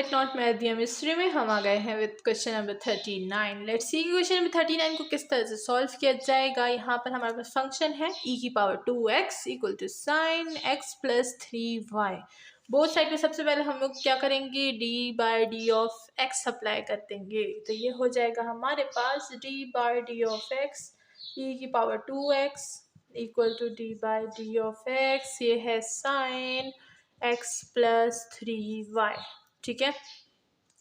If not math भी mystery में हम आ गए हैं with question number 39। Let's see question number 39 को किस तरह से सॉल्व किया जाएगा। यहाँ पर हमारे पास फंक्शन है e⁻2x equal to sine x plus 3y। Both side में सबसे पहले हम लोग क्या करेंगे, d/d(x) अप्लाई कर देंगे। तो ये हो जाएगा हमारे पास d/d(x) e⁻2x equal to d/d(x), ये है साइन x प्लस 3y। ठीक है,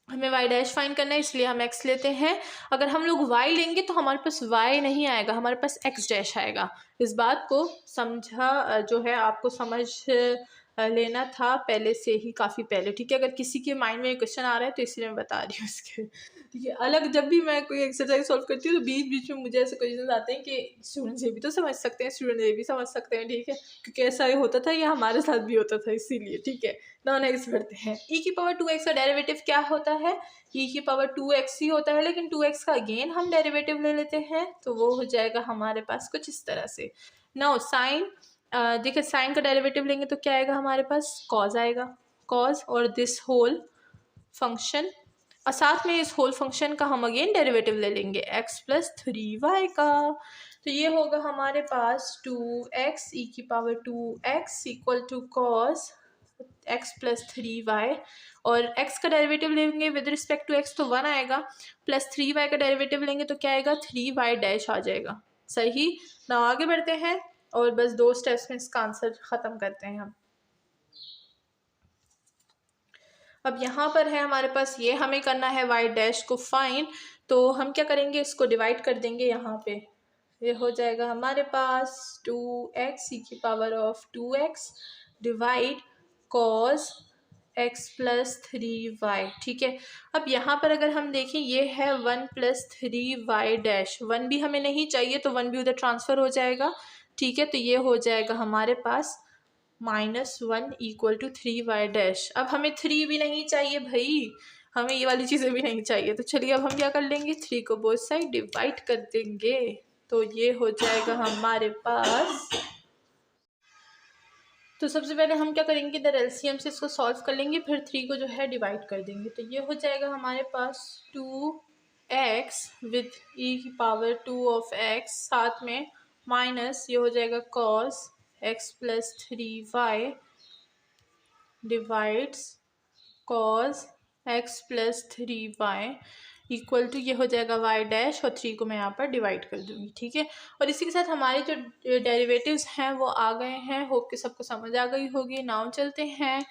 हमें y डैश फाइंड करना है इसलिए हम x लेते हैं। अगर हम लोग y लेंगे तो हमारे पास y नहीं आएगा, हमारे पास x डैश आएगा। इस बात को समझा जो है आपको समझ लेना था पहले से ही, काफ़ी पहले। ठीक है, अगर किसी के माइंड में क्वेश्चन आ रहा है तो इसलिए मैं बता रही हूँ इसके। ठीक है, अलग जब भी मैं कोई एक्सरसाइज सॉल्व करती हूँ तो बीच बीच में मुझे ऐसे क्वेश्चन आते हैं कि स्टूडेंट्स ये भी तो समझ सकते हैं, स्टूडेंट ये भी समझ सकते हैं। ठीक है, क्योंकि ऐसा ही होता था, ये हमारे साथ भी होता था, इसीलिए। ठीक है, नाउ नेक्स्ट बढ़ते हैं। e⁻2x का डेरिवेटिव क्या होता है, e⁻2x ही होता है, लेकिन 2x का अगेन हम डेरिवेटिव ले लेते हैं तो वो हो जाएगा हमारे पास कुछ इस तरह से। नाउ साइन, देखिए साइन का डेरिवेटिव लेंगे तो क्या आएगा हमारे पास, कॉज आएगा, कॉज और दिस होल फंक्शन, और साथ में इस होल फंक्शन का हम अगेन डेरिवेटिव ले लेंगे x प्लस 3y का। तो ये होगा हमारे पास 2x e⁻2x equal to cos x plus 3y, और x का डेरिवेटिव लेंगे विद रिस्पेक्ट टू x तो 1 आएगा, प्लस 3y का डेरिवेटिव लेंगे तो क्या आएगा, 3y डैश आ जाएगा। सही, ना आगे बढ़ते हैं और बस 2 स्टेप्स में इसका आंसर ख़त्म करते हैं हम। अब यहाँ पर है हमारे पास, ये हमें करना है y डैश को फाइन, तो हम क्या करेंगे, इसको डिवाइड कर देंगे। यहाँ पे ये हो जाएगा हमारे पास 2x e⁻2x divide cos x plus 3y। ठीक है, अब यहाँ पर अगर हम देखें ये है 1 प्लस 3y डैश, 1 भी हमें नहीं चाहिए तो 1 भी उधर ट्रांसफ़र हो जाएगा। ठीक है, तो ये हो जाएगा हमारे पास -1 इक्वल टू 3y डैश। अब हमें 3 भी नहीं चाहिए भाई, हमें ये वाली चीज़ें भी नहीं चाहिए, तो चलिए अब हम क्या कर लेंगे, 3 को बोथ साइड डिवाइड कर देंगे। तो ये हो जाएगा हमारे पास, तो सबसे पहले हम क्या करेंगे, इधर एलसीएम से इसको सॉल्व कर लेंगे, फिर 3 को जो है डिवाइड कर देंगे। तो ये हो जाएगा हमारे पास 2x with e⁻2 of x, साथ में माइनस ये हो जाएगा cos x plus 3y divides cos x plus 3y equal to ये हो जाएगा y डैश, और 3 को मैं यहाँ पर डिवाइड कर दूँगी। ठीक है, और इसी के साथ हमारे जो डेरिवेटिव्स हैं वो आ गए हैं। होप कि सबको समझ आ गई होगी। नाउ चलते हैं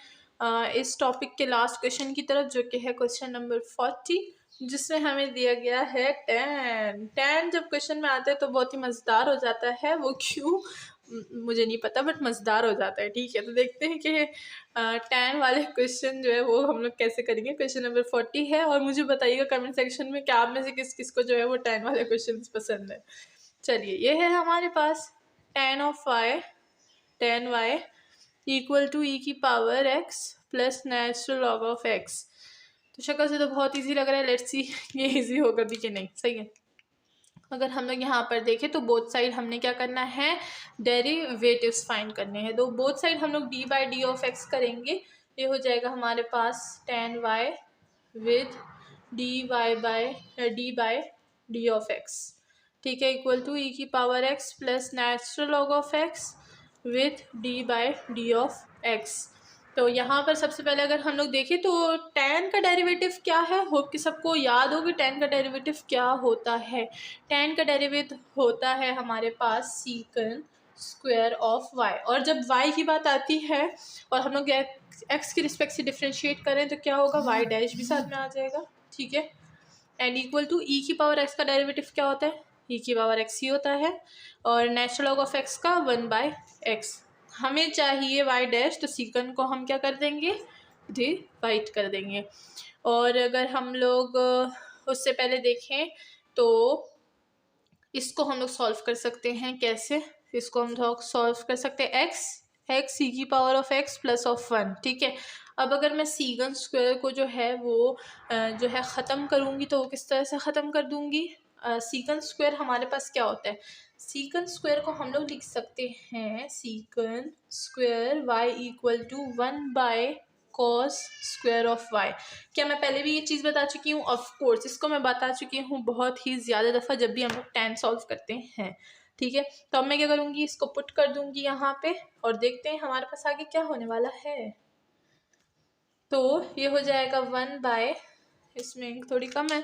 इस टॉपिक के लास्ट क्वेश्चन की तरफ, जो कि है क्वेश्चन नंबर 40, जिसमें हमें दिया गया है tan। जब क्वेश्चन में आता है तो बहुत ही मज़ेदार हो जाता है, वो क्यों मुझे नहीं पता, बट मज़ेदार हो जाता है। ठीक है, तो देखते हैं कि tan वाले क्वेश्चन जो है वो हम लोग कैसे करेंगे। क्वेश्चन नंबर 40 है, और मुझे बताइएगा कमेंट सेक्शन में कि आप में से किस किस को जो है वो tan वाले क्वेश्चन पसंद है। चलिए, ये है हमारे पास tan y equal to e⁻x plus natural log of x। तो शक्ल से तो बहुत ईजी लग रहा है, लेट्स सी ये ईजी होगा भी कि नहीं। सही है, अगर हम लोग यहाँ पर देखें तो बोथ साइड हमने क्या करना है, डेरिवेटिव्स फाइंड करने हैं। तो बोथ साइड हम लोग d/d ऑफ x करेंगे। ये हो जाएगा हमारे पास tan y with d/d of x। ठीक है, equal to e⁻x plus natural log of x with d/d of x। तो यहाँ पर सबसे पहले अगर हम लोग देखें तो tan का डेरिवेटिव क्या है, होप कि सबको याद हो कि tan का डेरिवेटिव क्या होता है। tan का डेरिवेटिव होता है हमारे पास सीकन स्क्वायर ऑफ y, और जब y की बात आती है और हम लोग x के रिस्पेक्ट से डिफ्रेंशिएट करें तो क्या होगा, y डैश भी साथ में आ जाएगा। ठीक है, एंड इक्वल टू e⁻x का डेरिवेटिव क्या होता है, e⁻x ही होता है, और नेचुरल लॉग ऑफ x का 1/x। हमें चाहिए y डैश, तो सीकन को हम क्या कर देंगे, डिवाइड कर देंगे। और अगर हम लोग उससे पहले देखें तो इसको हम लोग सॉल्व कर सकते हैं। कैसे, इसको हम लोग सॉल्व कर सकते हैं, x e⁻x प्लस ऑफ 1। ठीक है, अब अगर मैं सीकन स्क्वायर को जो है वो जो है ख़त्म करूँगी तो वो किस तरह से ख़त्म कर दूँगी। सीकन स्क्वायर हमारे पास क्या होता है, सीकन स्क्वायर को हम लोग लिख सकते हैं secant square y equal to 1/cos cos square of Y. क्या मैं पहले भी ये चीज़ बता चुकी हूँ? ऑफ कोर्स इसको मैं बता चुकी हूँ बहुत ही ज़्यादा दफ़ा जब भी हम लोग tan सॉल्व करते हैं, ठीक है। तो अब मैं क्या करूँगी, इसको पुट कर दूँगी यहाँ पे और देखते हैं हमारे पास आगे क्या होने वाला है। तो ये हो जाएगा 1/, इसमें थोड़ी कम है,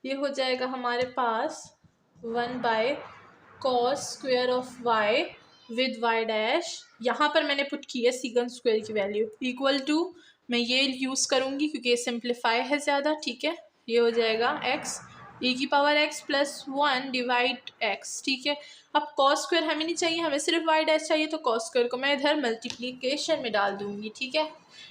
ये हो जाएगा हमारे पास 1/, cos square of y with y dash. यहाँ पर मैंने पुट की है सीकेंट स्क्वायर की वैल्यू इक्वल टू, मैं ये यूज़ करूँगी क्योंकि ये सिंप्लीफाई है ज़्यादा, ठीक है। ये हो जाएगा x e की power x plus 1 divide x, ठीक है। अब कॉस स्क्वायर हमें नहीं चाहिए, हमें सिर्फ वाई डैश चाहिए, तो कॉस स्क्वायर को मैं इधर मल्टीप्लिकेशन में डाल दूँगी, ठीक है।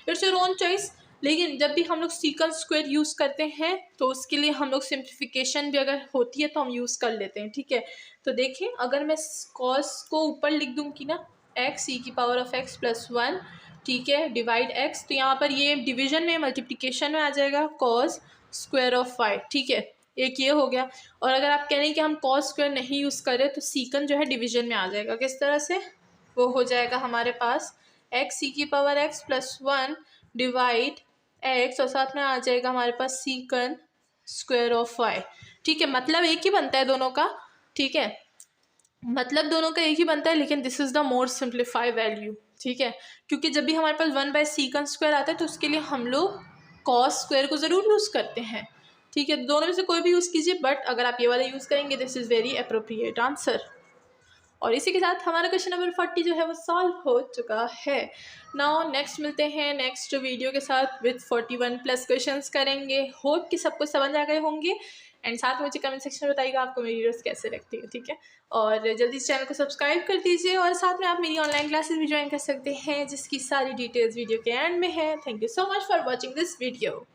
It's your own choice. लेकिन जब भी हम लोग सीकेंट स्क्वायर यूज़ करते हैं तो उसके लिए हम लोग सिंप्लीफिकेशन भी अगर होती है तो हम यूज़ कर लेते हैं, ठीक है। तो देखिए अगर मैं कॉस को ऊपर लिख दूँगी ना, x e की पावर ऑफ x प्लस 1, ठीक है, डिवाइड x, तो यहाँ पर ये डिवीजन में मल्टीप्लिकेशन में आ जाएगा कॉस स्क्वायर ऑफ y, ठीक है। एक ये हो गया। और अगर आप कह रहे हैं कि हम कॉस स्क्वायर नहीं यूज़ करें तो सीकेंट जो है डिवीजन में आ जाएगा। किस तरह से? वो हो जाएगा हमारे पास x e की power x plus 1 divide x और साथ में आ जाएगा हमारे पास सीकेंट स्क्वायर ऑफ y, ठीक है। मतलब एक ही बनता है दोनों का, ठीक है, मतलब दोनों का एक ही बनता है, लेकिन this is the more simplify value, ठीक है। क्योंकि जब भी हमारे पास 1/, सीकेंट स्क्वायर आता है तो उसके लिए हम लोग कॉस स्क्वायर को ज़रूर यूज़ करते हैं, ठीक है। दोनों में से कोई भी यूज़ कीजिए, बट अगर आप ये वाला यूज़ करेंगे this is very appropriate answer. और इसी के साथ हमारा क्वेश्चन नंबर 40 जो है वो सॉल्व हो चुका है। नाउ नेक्स्ट मिलते हैं नेक्स्ट वीडियो के साथ विद 41+ क्वेश्चंस करेंगे। होप कि सबको समझ आ गए होंगे एंड साथ में मुझे कमेंट सेक्शन में बताइएगा आपको मेरी वीडियोस कैसे लगती है, ठीक है। और जल्दी इस चैनल को सब्सक्राइब कर दीजिए और साथ में आप मेरी ऑनलाइन क्लासेस भी ज्वाइन कर सकते हैं जिसकी सारी डिटेल्स वीडियो के एंड में है। Thank you so much for watching this video.